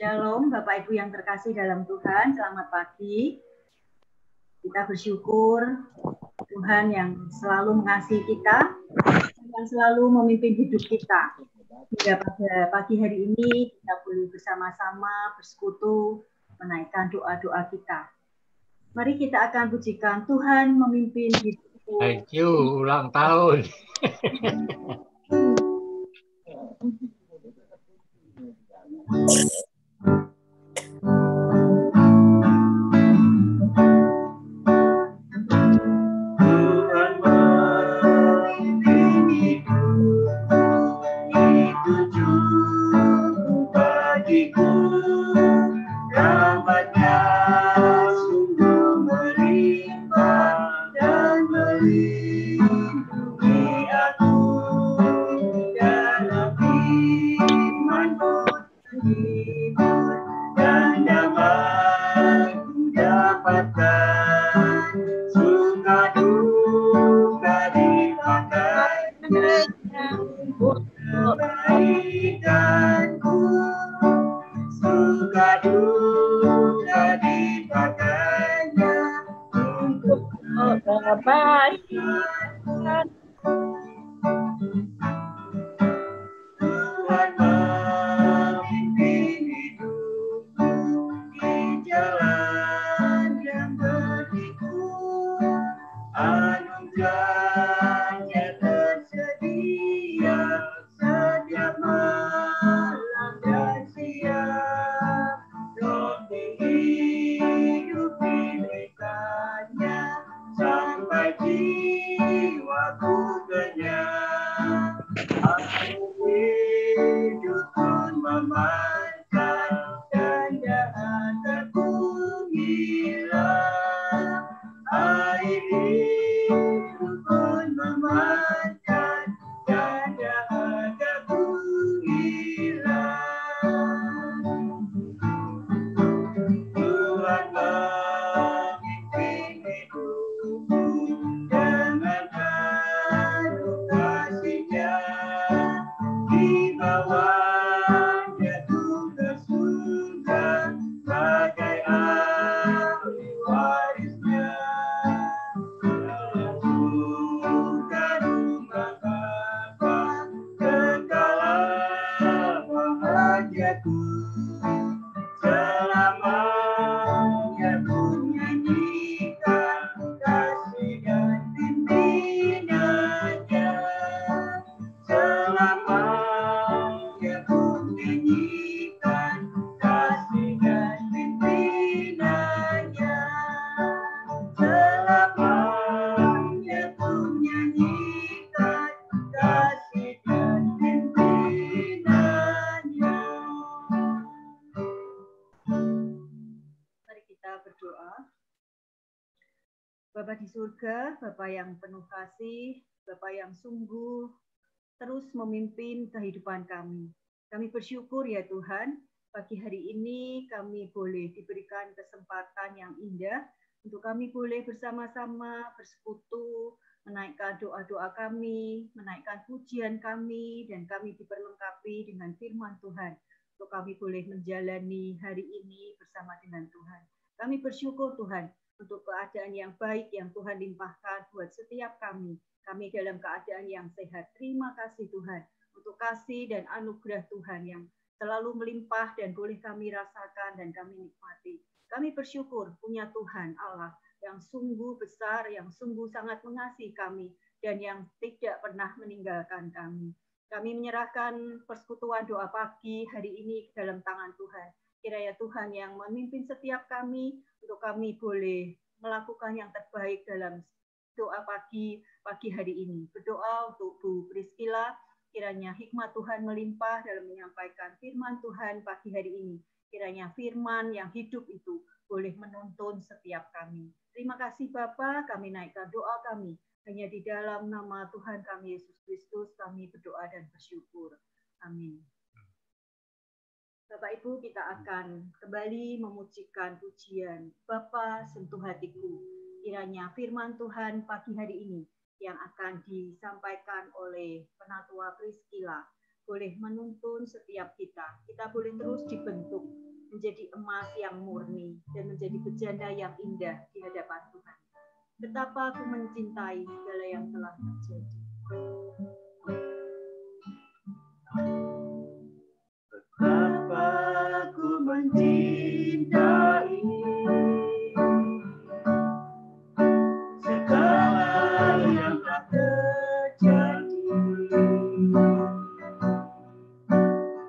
Shalom Bapak Ibu yang terkasih dalam Tuhan, selamat pagi. Kita bersyukur Tuhan yang selalu mengasihi kita, yang selalu memimpin hidup kita. Hingga pada pagi hari ini kita boleh bersama-sama bersekutu menaikkan doa-doa kita. Mari kita akan pujikan Tuhan memimpin hidupku. Thank you, ulang tahun. Bapa di surga, Bapa yang penuh kasih, Bapa yang sungguh terus memimpin kehidupan kami. Kami bersyukur ya Tuhan, pagi hari ini kami boleh diberikan kesempatan yang indah untuk kami boleh bersama-sama bersekutu, menaikkan doa-doa kami, menaikkan pujian kami, dan kami diperlengkapi dengan firman Tuhan. Untuk kami boleh menjalani hari ini bersama dengan Tuhan. Kami bersyukur Tuhan, untuk keadaan yang baik yang Tuhan limpahkan buat setiap kami. Kami dalam keadaan yang sehat. Terima kasih Tuhan untuk kasih dan anugerah Tuhan yang selalu melimpah dan boleh kami rasakan dan kami nikmati. Kami bersyukur punya Tuhan Allah yang sungguh besar, yang sungguh sangat mengasihi kami dan yang tidak pernah meninggalkan kami. Kami menyerahkan persekutuan doa pagi hari ini ke dalam tangan Tuhan. Kiranya Tuhan yang memimpin setiap kami untuk kami boleh melakukan yang terbaik dalam doa pagi hari ini. Berdoa untuk Bu Priscilla, kiranya hikmat Tuhan melimpah dalam menyampaikan firman Tuhan pagi hari ini. Kiranya firman yang hidup itu boleh menuntun setiap kami. Terima kasih Bapa, kami naikkan doa kami. Hanya di dalam nama Tuhan kami Yesus Kristus kami berdoa dan bersyukur. Amin. Bapak Ibu, kita akan kembali memujikan pujian Bapa sentuh hatiku. Kiranya firman Tuhan pagi hari ini yang akan disampaikan oleh Penatua Priscilla boleh menuntun setiap kita. Kita boleh terus dibentuk menjadi emas yang murni dan menjadi bejana yang indah di hadapan Tuhan. Betapa aku mencintai segala yang telah terjadi. Betapa aku mencintai segala yang telah terjadi.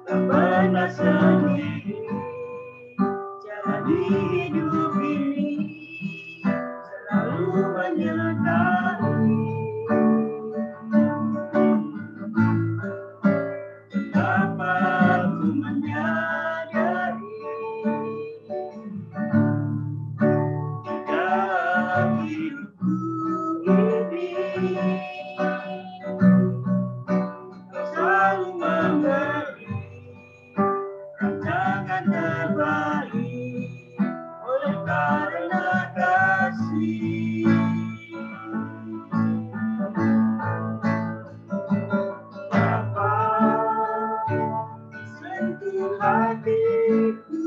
Tak pernah sendiri jalani hidup ini, selalu menyertai. Betapa aku menyadari dalam hidupku ini kau selalu memberi rancangan terbaik oleh karena kasih. Sentuh hatiku,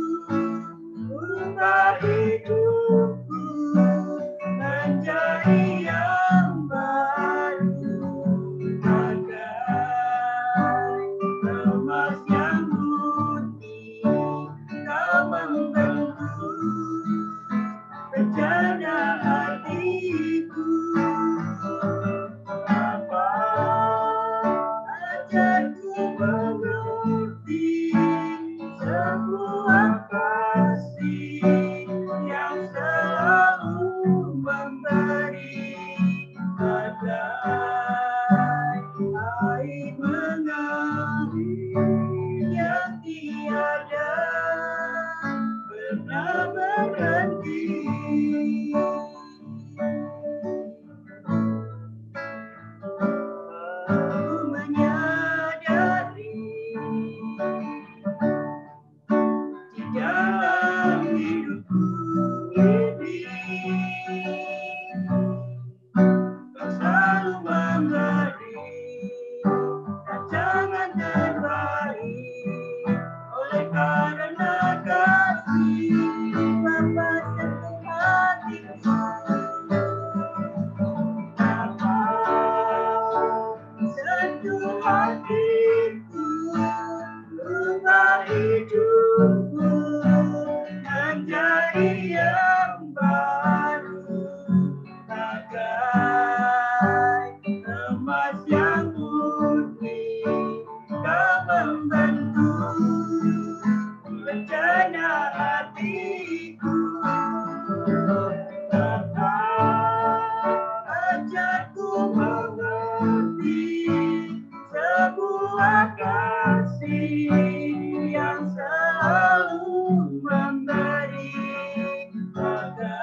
ubah hidupku menjadi yang baru, bagai emas yang murni. Kau membentuk rencana hatiku. Apa ajarku mengerti sebuah kasih yang selalu memberi, bagai air mengalir yang tiada pernah berhenti. Aku menyadari di dalam hidupku ini kau selalu memberi rancangan terbaik oleh karena kasih. Bapa sentuh hatiku, Bapa sentuh hatiku, ubah hidupku menjadi yang baru, bagai emas yang murni. Kau membentuk rencana hatiku. Bapa ajarku mengerti sebuah kasih yang selalu memberi, bagai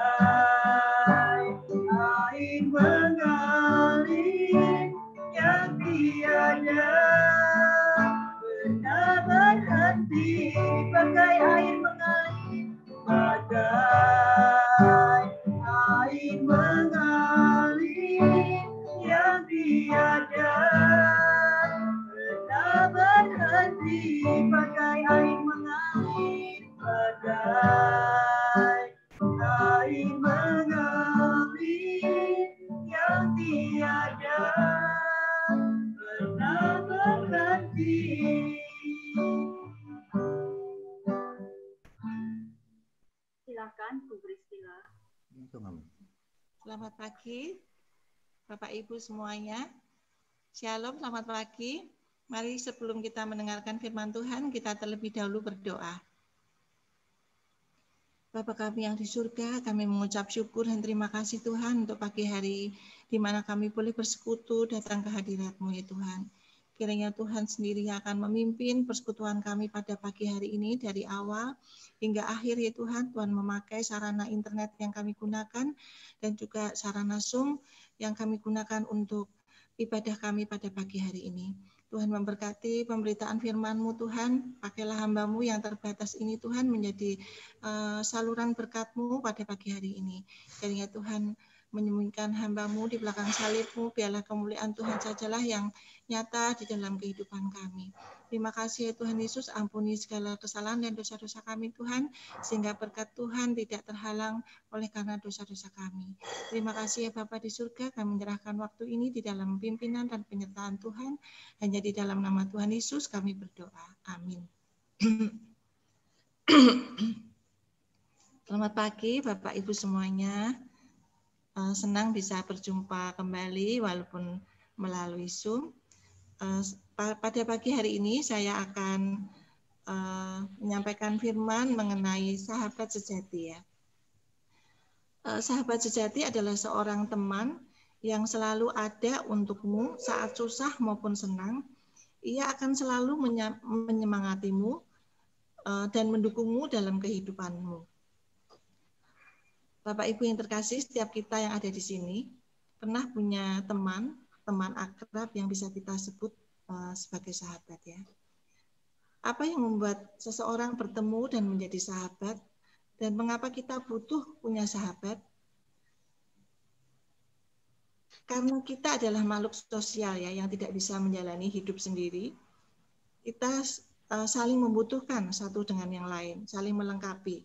air mengalir yang tiada pernah berhenti, bagai air mengalir, bagai air mengalir yang tiada pernah berhenti, bagai air mengalir, bagai air mengalir yang tiada pernah berhenti. Silakan Bu Priscilla. Selamat pagi, Bapak Ibu semuanya. Shalom, selamat pagi. Mari sebelum kita mendengarkan firman Tuhan, kita terlebih dahulu berdoa. Bapa kami yang di surga, kami mengucap syukur dan terima kasih Tuhan untuk pagi hari di mana kami boleh bersekutu datang ke hadirat-Mu ya Tuhan. Kiranya Tuhan sendiri akan memimpin persekutuan kami pada pagi hari ini dari awal hingga akhir ya Tuhan. Tuhan memakai sarana internet yang kami gunakan dan juga sarana Zoom yang kami gunakan untuk ibadah kami pada pagi hari ini. Tuhan memberkati pemberitaan firman-Mu Tuhan. Pakailah hamba-Mu yang terbatas ini Tuhan menjadi saluran berkat-Mu pada pagi hari ini. Kiranya Tuhan menyembunyikan hamba-Mu di belakang salib-Mu, biarlah kemuliaan Tuhan sajalah yang nyata di dalam kehidupan kami. Terima kasih ya Tuhan Yesus, ampuni segala kesalahan dan dosa-dosa kami Tuhan, sehingga berkat Tuhan tidak terhalang oleh karena dosa-dosa kami. Terima kasih ya Bapa di surga, kami menyerahkan waktu ini di dalam pimpinan dan penyertaan Tuhan. Hanya di dalam nama Tuhan Yesus kami berdoa. Amin. Selamat pagi Bapak Ibu semuanya. Senang bisa berjumpa kembali walaupun melalui Zoom. Pada pagi hari ini saya akan menyampaikan firman mengenai sahabat sejati ya. Sahabat sejati adalah seorang teman yang selalu ada untukmu saat susah maupun senang. Ia akan selalu menyemangatimu dan mendukungmu dalam kehidupanmu. Bapak Ibu yang terkasih, setiap kita yang ada di sini pernah punya teman akrab yang bisa kita sebut sebagai sahabat ya. Apa yang membuat seseorang bertemu dan menjadi sahabat, dan mengapa kita butuh punya sahabat? Karena kita adalah makhluk sosial ya, yang tidak bisa menjalani hidup sendiri. Kita saling membutuhkan satu dengan yang lain, saling melengkapi.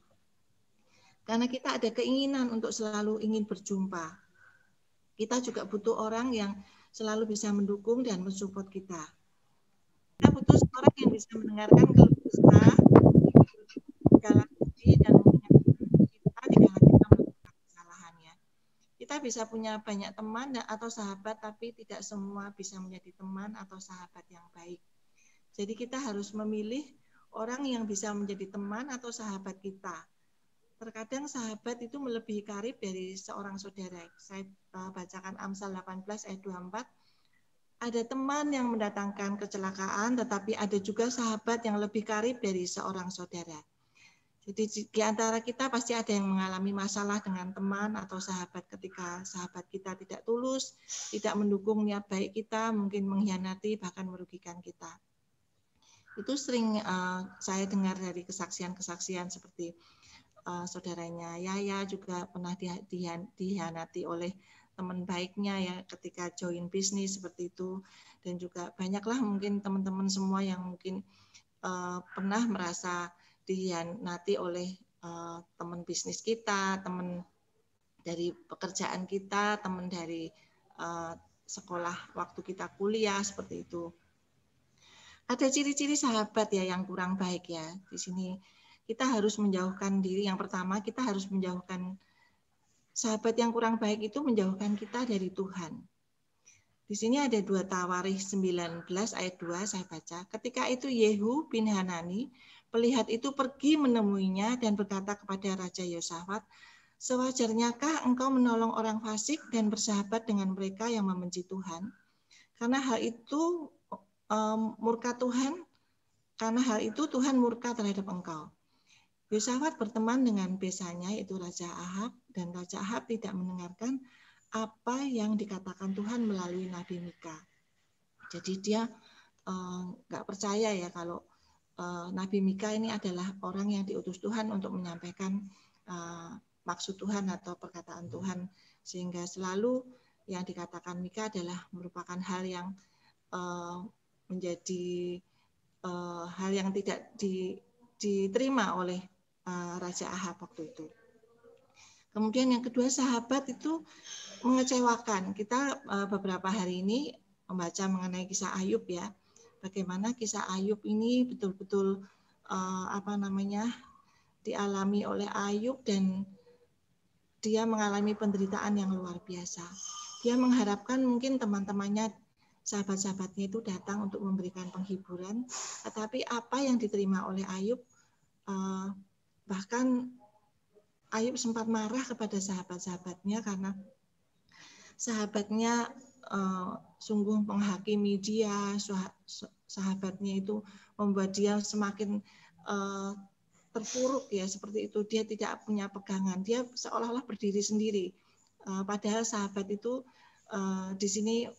Karena kita ada keinginan untuk selalu ingin berjumpa. Kita juga butuh orang yang selalu bisa mendukung dan mensupport kita. Kita butuh seorang yang bisa mendengarkan keluh kesah, segala sedih dan mengingatkan kita jika kita melakukan kesalahannya. Kita bisa punya banyak teman atau sahabat, tapi tidak semua bisa menjadi teman atau sahabat yang baik. Jadi kita harus memilih orang yang bisa menjadi teman atau sahabat kita. Terkadang sahabat itu melebihi karib dari seorang saudara. Saya bacakan Amsal 18 ayat 24. Ada teman yang mendatangkan kecelakaan, tetapi ada juga sahabat yang lebih karib dari seorang saudara. Jadi di antara kita pasti ada yang mengalami masalah dengan teman atau sahabat ketika sahabat kita tidak tulus, tidak mendukung niat baik kita, mungkin mengkhianati, bahkan merugikan kita. Itu sering saya dengar dari kesaksian-kesaksian seperti saudaranya Yaya juga pernah dikhianati oleh teman baiknya ya ketika join bisnis seperti itu, dan juga banyaklah mungkin teman-teman semua yang mungkin pernah merasa dikhianati oleh teman bisnis kita, teman dari pekerjaan kita, teman dari sekolah waktu kita kuliah seperti itu. Ada ciri-ciri sahabat ya yang kurang baik ya. Di sini kita harus menjauhkan diri. Yang pertama, kita harus menjauhkan sahabat yang kurang baik itu menjauhkan kita dari Tuhan. Di sini ada 2 Tawarikh 19 ayat 2 saya baca. Ketika itu Yehu bin Hanani, pelihat itu pergi menemuinya dan berkata kepada Raja Yosafat, sewajarnyakah engkau menolong orang fasik dan bersahabat dengan mereka yang membenci Tuhan? Karena hal itu murka Tuhan, karena hal itu Tuhan murka terhadap engkau. Yosafat berteman dengan besanya yaitu Raja Ahab, dan Raja Ahab tidak mendengarkan apa yang dikatakan Tuhan melalui Nabi Mika. Jadi dia nggak percaya ya kalau Nabi Mika ini adalah orang yang diutus Tuhan untuk menyampaikan maksud Tuhan atau perkataan Tuhan, sehingga selalu yang dikatakan Mika adalah merupakan hal yang menjadi hal yang tidak diterima oleh Raja Ahab waktu itu. Kemudian yang kedua, sahabat itu mengecewakan. Kita beberapa hari ini membaca mengenai kisah Ayub ya. Bagaimana kisah Ayub ini betul-betul dialami oleh Ayub, dan dia mengalami penderitaan yang luar biasa. Dia mengharapkan mungkin teman-temannya, sahabat-sahabatnya itu datang untuk memberikan penghiburan, tetapi apa yang diterima oleh Ayub, bahkan Ayub sempat marah kepada sahabat-sahabatnya karena sahabatnya sungguh menghakimi dia, sahabatnya itu membuat dia semakin terpuruk ya, seperti itu. Dia tidak punya pegangan, dia seolah-olah berdiri sendiri. Padahal sahabat itu di sini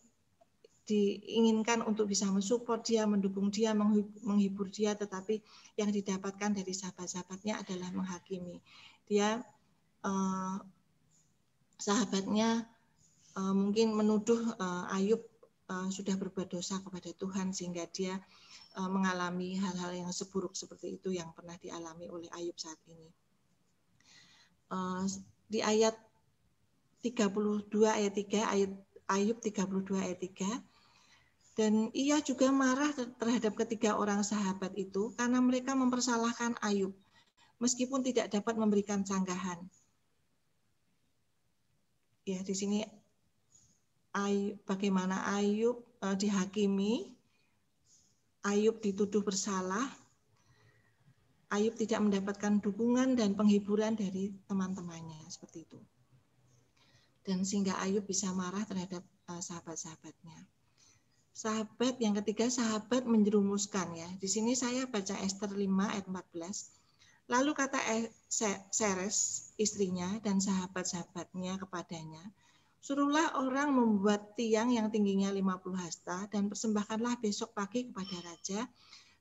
diinginkan untuk bisa mensupport dia, mendukung dia, menghibur dia, tetapi yang didapatkan dari sahabat-sahabatnya adalah menghakimi. Dia sahabatnya mungkin menuduh Ayub sudah berbuat dosa kepada Tuhan sehingga dia mengalami hal-hal yang seburuk seperti itu yang pernah dialami oleh Ayub saat ini. Di ayat 32 ayat 3, Ayub 32 ayat 3, dan ia juga marah terhadap ketiga orang sahabat itu karena mereka mempersalahkan Ayub meskipun tidak dapat memberikan sanggahan. Ya, di sini bagaimana Ayub dihakimi, Ayub dituduh bersalah, Ayub tidak mendapatkan dukungan dan penghiburan dari teman-temannya seperti itu. Dan sehingga Ayub bisa marah terhadap sahabat-sahabatnya. Sahabat yang ketiga, sahabat menjerumuskan ya. Di sini saya baca Ester 5 ayat 14. Lalu kata Seres istrinya dan sahabat-sahabatnya kepadanya, suruhlah orang membuat tiang yang tingginya 50 hasta dan persembahkanlah besok pagi kepada raja,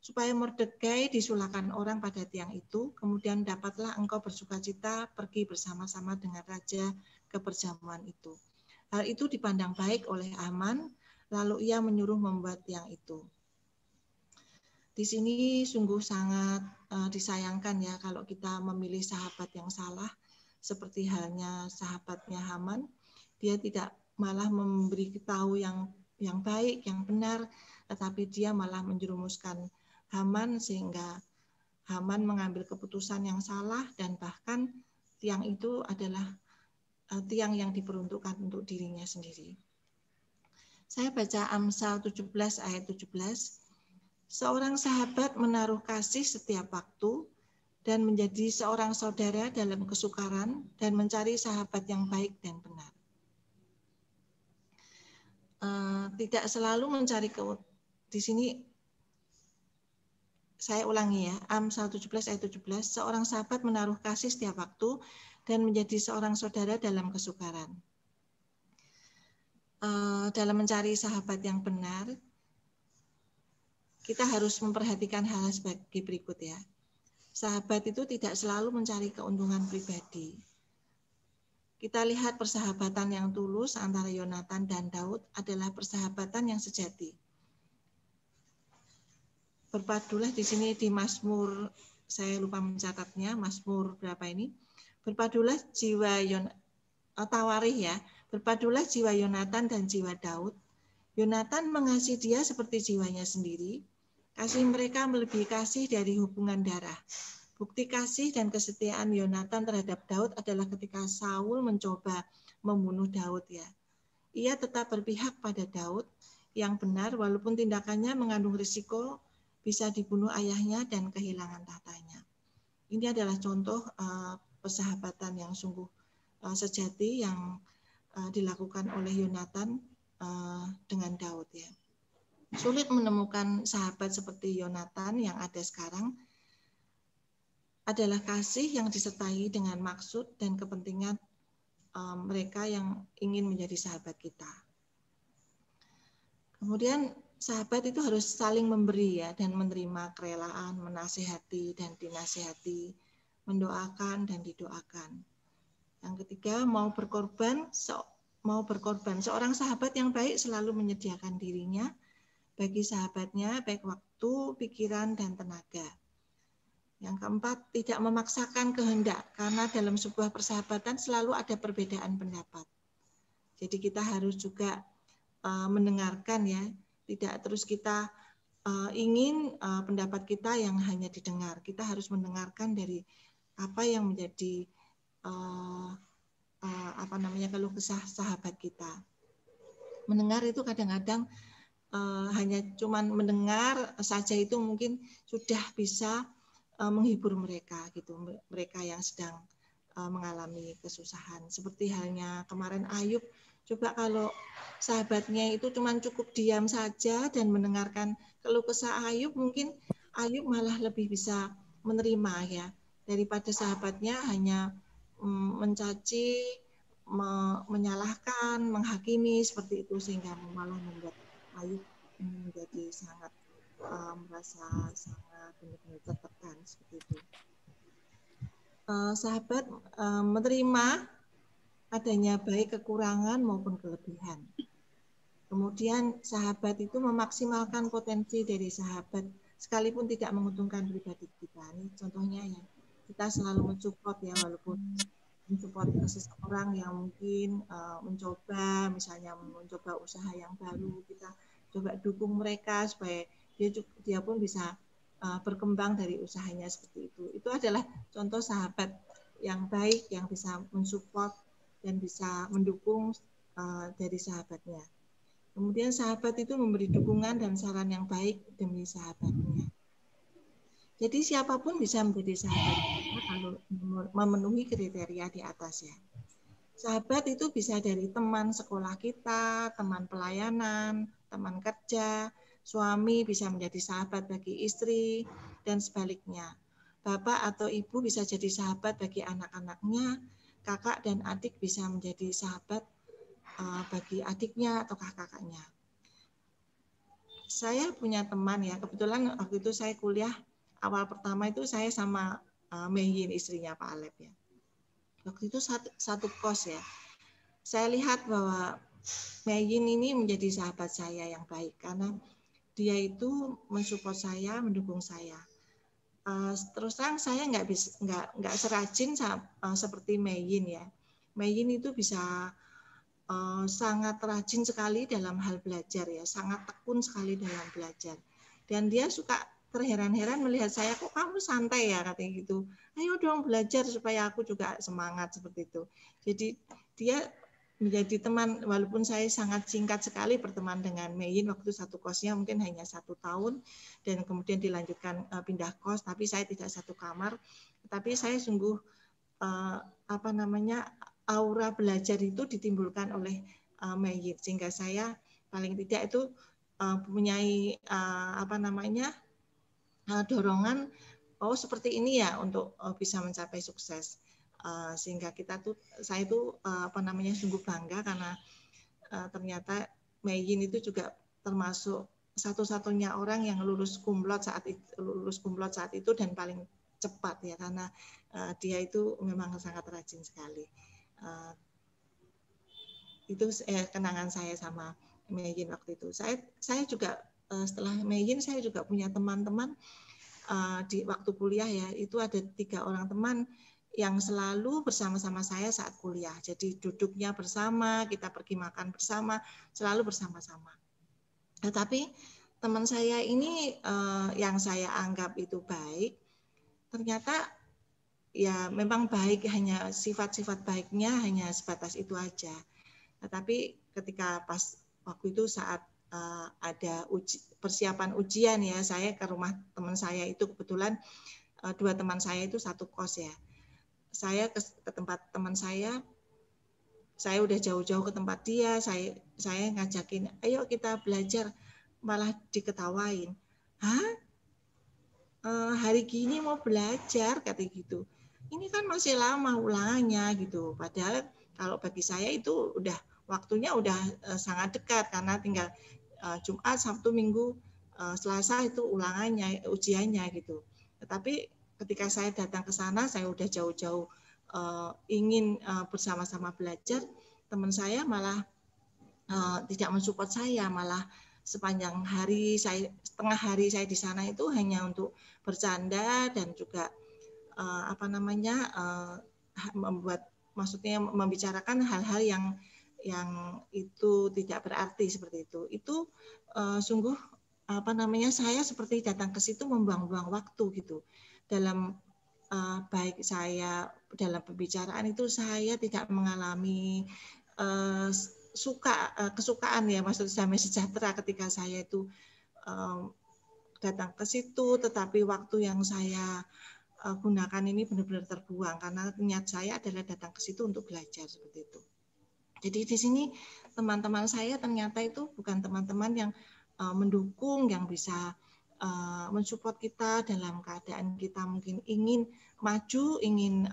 supaya Mordekai disulakan orang pada tiang itu, kemudian dapatlah engkau bersukacita pergi bersama-sama dengan raja ke perjamuan itu. Hal itu dipandang baik oleh Haman, lalu ia menyuruh membuat tiang itu. Di sini sungguh sangat disayangkan ya kalau kita memilih sahabat yang salah, seperti halnya sahabatnya Haman, dia tidak malah memberi tahu yang baik, yang benar, tetapi dia malah menjerumuskan Haman sehingga Haman mengambil keputusan yang salah dan bahkan tiang itu adalah tiang yang diperuntukkan untuk dirinya sendiri. Saya baca Amsal 17 ayat 17. Seorang sahabat menaruh kasih setiap waktu dan menjadi seorang saudara dalam kesukaran dan mencari sahabat yang baik dan benar. Tidak selalu mencari di sini saya ulangi ya, Amsal 17 ayat 17, seorang sahabat menaruh kasih setiap waktu dan menjadi seorang saudara dalam kesukaran. Dalam mencari sahabat yang benar, kita harus memperhatikan hal sebagai berikut ya. Sahabat itu tidak selalu mencari keuntungan pribadi. Kita lihat persahabatan yang tulus antara Yonatan dan Daud adalah persahabatan yang sejati. Berpadulah di sini di Mazmur, saya lupa mencatatnya, Mazmur berapa ini? Berpadulah jiwa Tawarikh ya, berpadulah jiwa Yonatan dan jiwa Daud. Yonatan mengasihi dia seperti jiwanya sendiri. Kasih mereka melebihi kasih dari hubungan darah. Bukti kasih dan kesetiaan Yonatan terhadap Daud adalah ketika Saul mencoba membunuh Daud ya. Ia tetap berpihak pada Daud yang benar walaupun tindakannya mengandung risiko bisa dibunuh ayahnya dan kehilangan tahtanya. Ini adalah contoh persahabatan yang sungguh sejati yang dilakukan oleh Yonatan dengan Daud ya. Sulit menemukan sahabat seperti Yonatan yang ada sekarang. Adalah kasih yang disertai dengan maksud dan kepentingan mereka yang ingin menjadi sahabat kita. Kemudian sahabat itu harus saling memberi ya dan menerima kerelaan, menasihati dan dinasihati, mendoakan dan didoakan. Yang ketiga, mau berkorban. Seorang sahabat yang baik selalu menyediakan dirinya bagi sahabatnya, baik waktu, pikiran, dan tenaga. Yang keempat, tidak memaksakan kehendak, karena dalam sebuah persahabatan selalu ada perbedaan pendapat. Jadi kita harus juga mendengarkan ya, tidak terus kita ingin pendapat kita yang hanya didengar. Kita harus mendengarkan dari apa yang menjadi keluh kesah sahabat kita. Mendengar itu kadang-kadang hanya cuman mendengar saja itu mungkin sudah bisa menghibur mereka gitu, mereka yang sedang mengalami kesusahan. Seperti halnya kemarin Ayub, coba kalau sahabatnya itu cuman cukup diam saja dan mendengarkan keluh kesah Ayub, mungkin Ayub malah lebih bisa menerima ya daripada sahabatnya hanya mencaci, menyalahkan, menghakimi seperti itu, sehingga malah membuat Ayub menjadi sangat merasa sangat benar-benar tertekan seperti itu. Sahabat menerima adanya baik kekurangan maupun kelebihan. Kemudian sahabat itu memaksimalkan potensi dari sahabat sekalipun tidak menguntungkan pribadi kita. Ini contohnya ya, kita selalu mensupport ya, walaupun mensupport seseorang yang mungkin mencoba, misalnya mencoba usaha yang baru, kita coba dukung mereka supaya dia pun bisa berkembang dari usahanya seperti itu. Itu adalah contoh sahabat yang baik yang bisa mensupport dan bisa mendukung dari sahabatnya. Kemudian sahabat itu memberi dukungan dan saran yang baik demi sahabatnya. Jadi siapapun bisa menjadi sahabat kita kalau memenuhi kriteria di atas ya. Sahabat itu bisa dari teman sekolah kita, teman pelayanan, teman kerja, suami bisa menjadi sahabat bagi istri, dan sebaliknya. Bapak atau ibu bisa jadi sahabat bagi anak-anaknya, kakak dan adik bisa menjadi sahabat bagi adiknya atau kakaknya. Saya punya teman ya, kebetulan waktu itu saya kuliah, awal pertama itu saya sama Meyin, istrinya Pak Alep ya. Waktu itu satu kos ya. Saya lihat bahwa Meyin ini menjadi sahabat saya yang baik karena dia itu mensupport saya, mendukung saya. Terus terang saya nggak serajin seperti Meyin ya. Meyin itu bisa sangat rajin sekali dalam hal belajar ya, sangat tekun sekali dalam belajar. Dan dia suka terheran-heran melihat saya, kok kamu santai ya katanya gitu. Ayo dong belajar supaya aku juga semangat seperti itu. Jadi dia menjadi teman, walaupun saya sangat singkat sekali berteman dengan Meyin, waktu satu kosnya mungkin hanya 1 tahun dan kemudian dilanjutkan pindah kos, tapi saya tidak satu kamar. Tapi saya sungguh aura belajar itu ditimbulkan oleh Meyin, sehingga saya paling tidak itu mempunyai dorongan seperti ini ya untuk bisa mencapai sukses, sehingga saya itu sungguh bangga karena ternyata Meyin itu juga termasuk satu-satunya orang yang lulus kumlot saat itu dan paling cepat ya, karena dia itu memang sangat rajin sekali. Itu kenangan saya sama Meyin waktu itu. Saya juga setelah Meyin saya juga punya teman-teman di waktu kuliah ya, itu ada 3 orang teman yang selalu bersama-sama saya saat kuliah. Jadi duduknya bersama, kita pergi makan bersama, selalu bersama-sama. Tetapi teman saya ini yang saya anggap itu baik, ternyata ya memang baik, hanya sifat-sifat baiknya hanya sebatas itu aja. Tetapi ketika pas waktu itu saat ada persiapan ujian ya, saya ke rumah teman saya itu, kebetulan 2 teman saya itu satu kos ya. Saya ke tempat teman saya udah jauh-jauh ke tempat dia, saya ngajakin, ayo kita belajar, malah diketawain. Hah? Hari gini mau belajar, kata gitu. Ini kan masih lama ulangannya gitu. Padahal kalau bagi saya itu udah waktunya udah sangat dekat karena tinggal Jumat, Sabtu, Minggu, Selasa itu ulangannya, ujiannya gitu. Tetapi ketika saya datang ke sana, saya udah jauh-jauh ingin bersama-sama belajar, teman saya malah tidak mensupport saya, malah sepanjang hari setengah hari saya di sana itu hanya untuk bercanda dan juga membicarakan hal-hal yang itu tidak berarti seperti itu. Itu sungguh saya seperti datang ke situ membuang-buang waktu gitu. Dalam baik saya dalam pembicaraan itu saya tidak mengalami kesukaan ya, maksud damai sejahtera ketika saya itu datang ke situ, tetapi waktu yang saya gunakan ini benar-benar terbuang karena niat saya adalah datang ke situ untuk belajar seperti itu. Jadi di sini teman-teman saya ternyata itu bukan teman-teman yang mendukung, yang bisa mensupport kita dalam keadaan kita mungkin ingin maju, ingin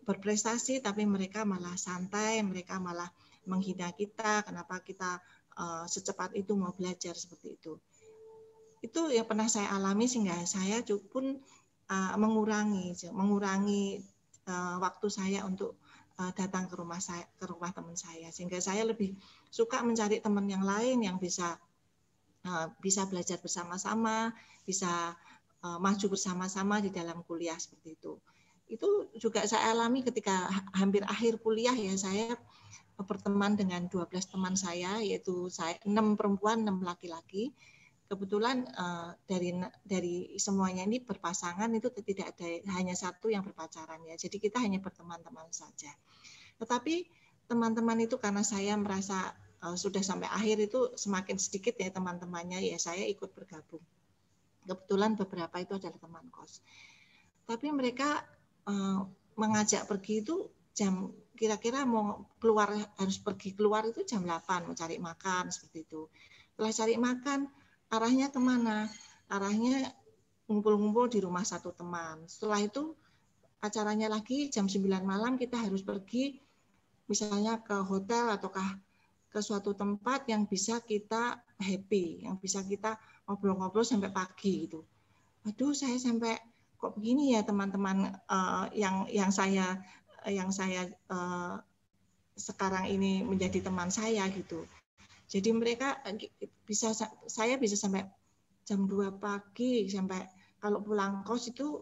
berprestasi, tapi mereka malah santai, mereka malah menghina kita, kenapa kita secepat itu mau belajar seperti itu. Itu yang pernah saya alami sehingga saya pun mengurangi waktu saya untuk datang ke rumah teman saya, sehingga saya lebih suka mencari teman yang lain yang bisa belajar bersama-sama, bisa maju bersama-sama di dalam kuliah seperti itu. Itu juga saya alami ketika hampir akhir kuliah ya, saya berteman dengan 12 teman saya, yaitu 6 perempuan, 6 laki-laki. Kebetulan dari semuanya ini berpasangan, itu tidak ada hanya satu yang berpacaran ya. Jadi kita hanya berteman-teman saja. Tetapi teman-teman itu karena saya merasa sudah sampai akhir itu semakin sedikit ya teman-temannya, ya saya ikut bergabung. Kebetulan beberapa itu adalah teman kos. Tapi mereka mengajak pergi itu jam kira-kira mau keluar, harus pergi keluar itu jam 8 mau cari makan seperti itu. Setelah cari makan, arahnya kemana? Arahnya ngumpul-ngumpul di rumah satu teman. Setelah itu acaranya lagi jam 9 malam kita harus pergi misalnya ke hotel ataukah ke suatu tempat yang bisa kita happy, yang bisa kita ngobrol-ngobrol sampai pagi gitu. Aduh, saya sampai kok begini ya teman-teman yang saya sekarang ini menjadi teman saya gitu. Jadi mereka saya bisa sampai jam 2 pagi, sampai kalau pulang kos itu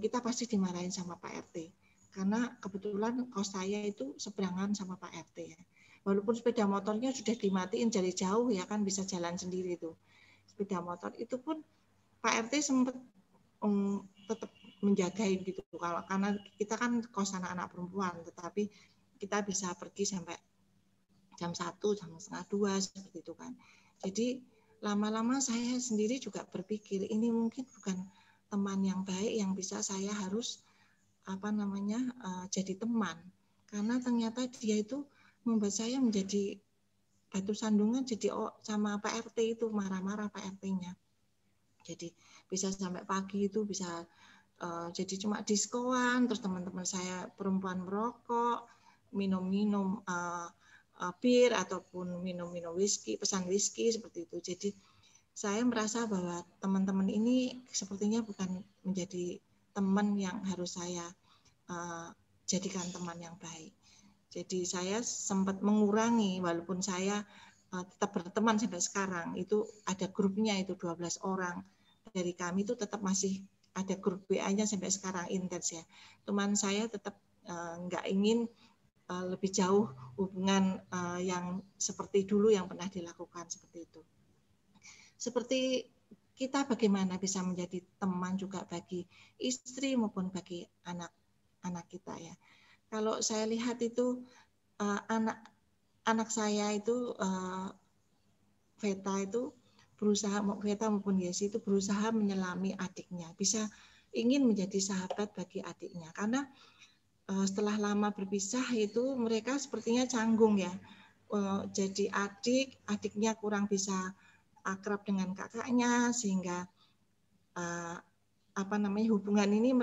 kita pasti dimarahin sama Pak RT. Karena kebetulan kos saya itu seberangan sama Pak RT ya. Walaupun sepeda motornya sudah dimatiin dari jauh ya kan, bisa jalan sendiri tuh. Sepeda motor itu pun Pak RT sempat tetap menjagain gitu, karena kita kan kos anak-anak perempuan, tetapi kita bisa pergi sampai jam 1, jam setengah 2 seperti itu kan. Jadi lama-lama saya sendiri juga berpikir ini mungkin bukan teman yang baik yang bisa saya harus jadi teman, karena ternyata dia itu membuat saya menjadi batu sandungan, jadi sama Pak RT itu marah-marah Pak RT-nya. Jadi bisa sampai pagi itu bisa jadi cuma diskoan, terus teman-teman saya perempuan merokok, minum-minum bir ataupun minum-minum whisky, pesan whisky seperti itu. Jadi saya merasa bahwa teman-teman ini sepertinya bukan menjadi teman yang harus saya jadikan teman yang baik. Jadi saya sempat mengurangi, walaupun saya tetap berteman sampai sekarang. Itu ada grupnya itu 12 orang. Dari kami itu tetap masih ada grup WA-nya sampai sekarang intens ya. Teman saya tetap nggak ingin lebih jauh hubungan yang seperti dulu yang pernah dilakukan seperti itu. Seperti kita bagaimana bisa menjadi teman juga bagi istri maupun bagi anak kita ya. Kalau saya lihat itu anak saya itu Veta maupun Yesi itu berusaha menyelami adiknya, bisa ingin menjadi sahabat bagi adiknya, karena setelah lama berpisah itu mereka sepertinya canggung ya. Jadi adiknya kurang bisa akrab dengan kakaknya, sehingga hubungan ini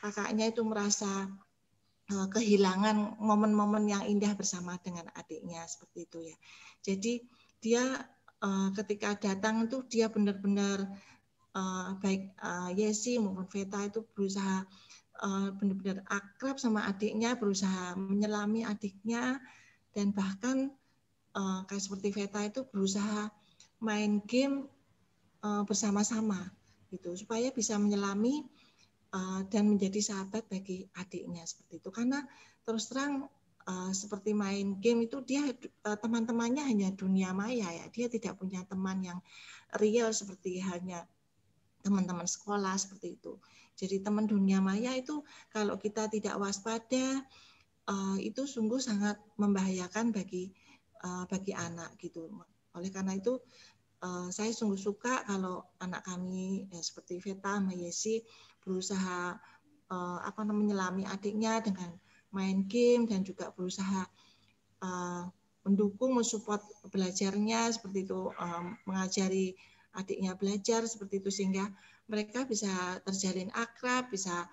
kakaknya itu merasa kehilangan momen-momen yang indah bersama dengan adiknya seperti itu ya. Jadi dia ketika datang itu dia benar-benar baik Yesi maupun Veta itu berusaha benar-benar akrab sama adiknya, berusaha menyelami adiknya, dan bahkan kayak seperti Veta itu berusaha main game bersama-sama gitu supaya bisa menyelami dan menjadi sahabat bagi adiknya seperti itu. Karena terus terang seperti main game itu dia teman-temannya hanya dunia maya ya, dia tidak punya teman yang real seperti hanya teman-teman sekolah seperti itu. Jadi teman dunia maya itu kalau kita tidak waspada itu sungguh sangat membahayakan bagi anak gitu. Oleh karena itu saya sungguh suka kalau anak kami seperti Veta sama Yesi berusaha menyelami adiknya dengan main game dan juga berusaha mendukung, mensupport belajarnya seperti itu, mengajari adiknya belajar seperti itu, sehingga mereka bisa terjalin akrab, bisa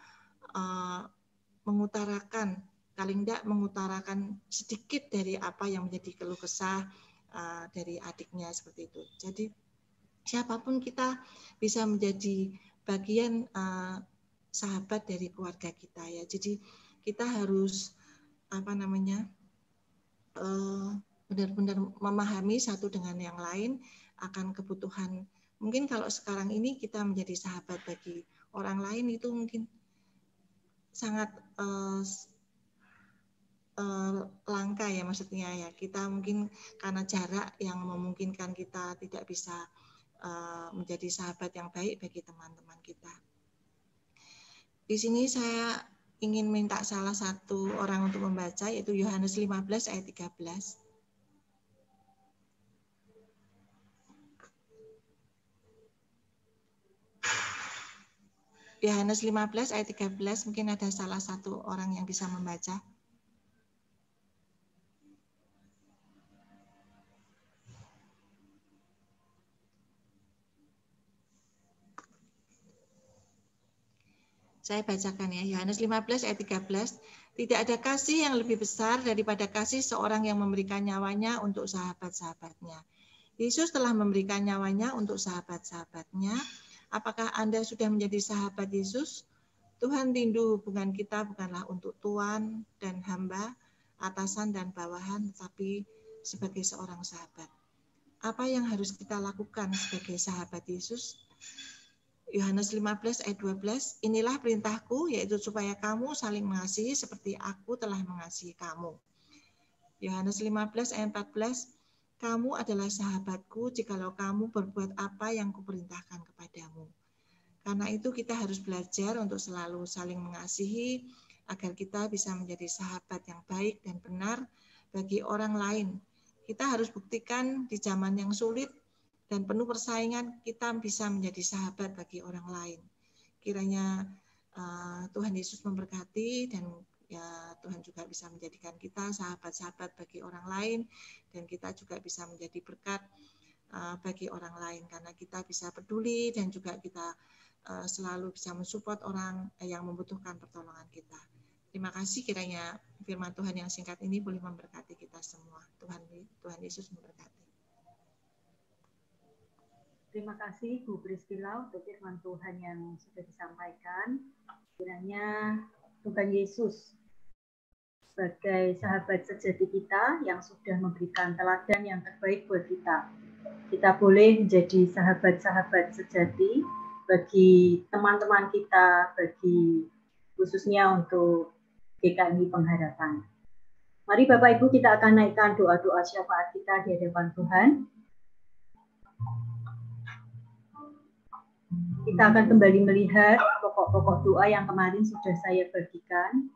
mengutarakan, paling tidak mengutarakan sedikit dari apa yang menjadi keluh kesah dari adiknya seperti itu. Jadi siapapun kita bisa menjadi bagian sahabat dari keluarga kita ya. Jadi kita harus benar-benar memahami satu dengan yang lain akan kebutuhan. Mungkin kalau sekarang ini kita menjadi sahabat bagi orang lain itu mungkin sangat langka ya, maksudnya ya, kita mungkin karena jarak yang memungkinkan kita tidak bisa menjadi sahabat yang baik bagi teman-teman kita. Di sini saya ingin minta salah satu orang untuk membaca, yaitu Yohanes 15 ayat 13. Yohanes 15 ayat 13, mungkin ada salah satu orang yang bisa membaca. Saya bacakan ya, Yohanes 15 ayat 13. Tidak ada kasih yang lebih besar daripada kasih seorang yang memberikan nyawanya untuk sahabat-sahabatnya. Yesus telah memberikan nyawanya untuk sahabat-sahabatnya. Apakah Anda sudah menjadi sahabat Yesus? Tuhan rindu hubungan kita bukanlah untuk tuan dan hamba, atasan dan bawahan, tetapi sebagai seorang sahabat. Apa yang harus kita lakukan sebagai sahabat Yesus? Yohanes 15 ayat 12, inilah perintahku, yaitu supaya kamu saling mengasihi seperti aku telah mengasihi kamu. Yohanes 15 ayat 14, kamu adalah sahabatku jikalau kamu berbuat apa yang kuperintahkan kepadamu. Karena itu kita harus belajar untuk selalu saling mengasihi agar kita bisa menjadi sahabat yang baik dan benar bagi orang lain. Kita harus buktikan di zaman yang sulit dan penuh persaingan kita bisa menjadi sahabat bagi orang lain. Kiranya Tuhan Yesus memberkati dan ya Tuhan juga bisa menjadikan kita sahabat-sahabat bagi orang lain dan kita juga bisa menjadi berkat bagi orang lain karena kita bisa peduli dan juga kita selalu bisa mensupport orang yang membutuhkan pertolongan kita. Terima kasih, kiranya firman Tuhan yang singkat ini boleh memberkati kita semua. Tuhan Yesus memberkati. Terima kasih Bu Priscilla untuk firman Tuhan yang sudah disampaikan. Kiranya Tuhan Yesus sebagai sahabat sejati kita yang sudah memberikan teladan yang terbaik buat kita. Kita boleh menjadi sahabat-sahabat sejati bagi teman-teman kita, bagi khususnya untuk GKMI Pengharapan. Mari Bapak Ibu kita akan naikkan doa-doa syafaat kita di hadapan Tuhan. Kita akan kembali melihat pokok-pokok doa yang kemarin sudah saya bagikan.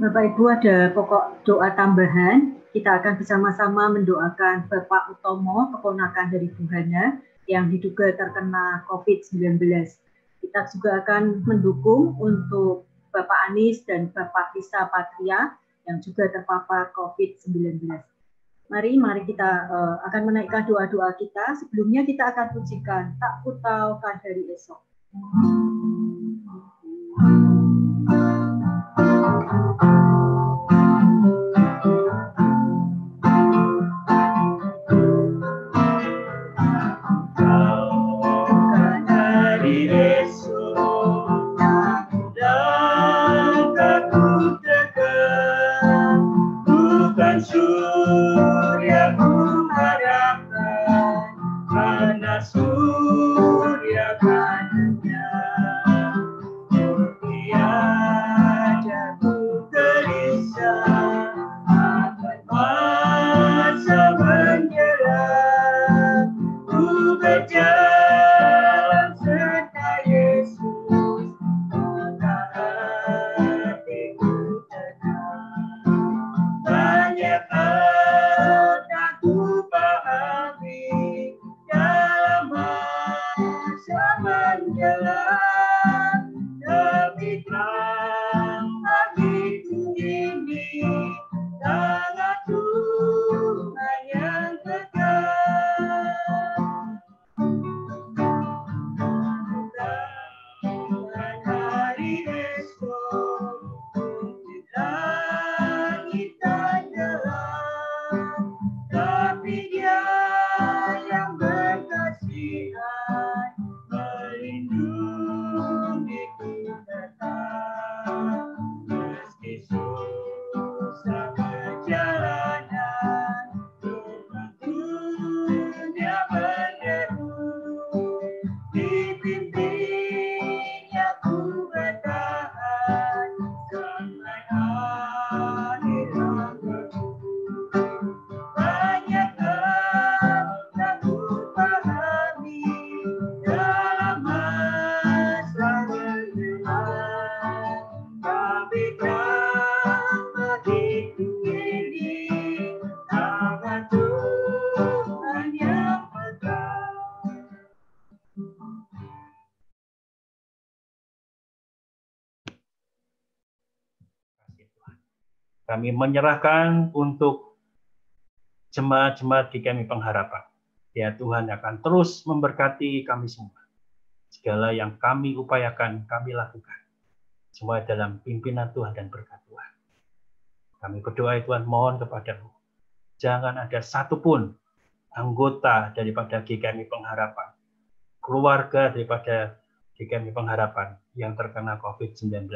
Bapak Ibu, ada pokok doa tambahan. Kita akan bersama-sama mendoakan Bapak Utomo, keponakan dari Bu Hana, yang diduga terkena COVID-19. Kita juga akan mendukung untuk Bapak Anis dan Bapak Risa Patria, yang juga terpapar COVID-19. Mari kita akan menaikkan doa-doa kita. Sebelumnya kita akan pujikan Tak Ku Tau Kan Hari Esok. Sudah kurniakannya. Tiada ku gelisah akan masa menyerah. Ku berjalan serta Yesus, maka hatiku tenang. Banyak hal tak ku pahami dalam masa menjelang, tapi terang bagiku ini tangan Tuhan yang tegar. Menemukan hari esok di langit tak gelap, tapi Dia yang berkasihan melindungiku tetap. Meski susah perjalanan, Tuhan menyeru, dipimpinnya ku bertahan sampai akhir hayatku. Banyak hal tak ku pahami dalam masa menjelang, tapi terang bagiku ini tangan Tuhan yang pegang. Kami menyerahkan untuk jemaat-jemaat GKMI Pengharapan. Ya Tuhan akan terus memberkati kami semua. Segala yang kami upayakan, kami lakukan. Semua dalam pimpinan Tuhan dan berkat Tuhan. Kami berdoa Tuhan, mohon kepadamu. Jangan ada satupun anggota daripada GKMI Pengharapan, keluarga daripada GKMI Pengharapan yang terkena COVID-19.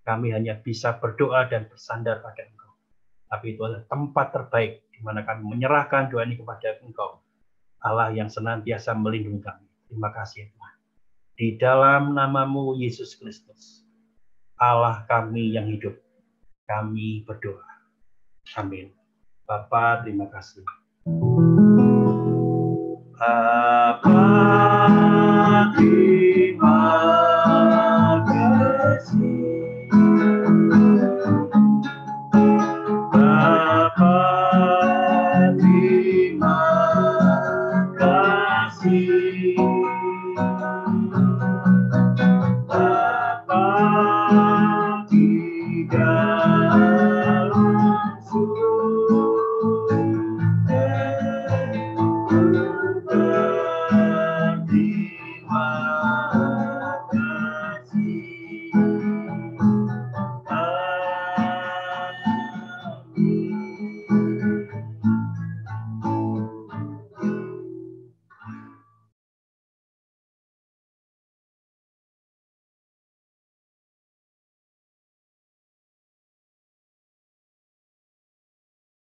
Kami hanya bisa berdoa dan bersandar pada Engkau. Tapi itu adalah tempat terbaik di mana kami menyerahkan doa ini kepada Engkau, Allah yang senantiasa melindungi kami. Terima kasih Tuhan. Di dalam nama-Mu Yesus Kristus, Allah kami yang hidup, kami berdoa. Amin. Bapa, terima kasih. Bapa, terima kasih. Bapa, terima kasih.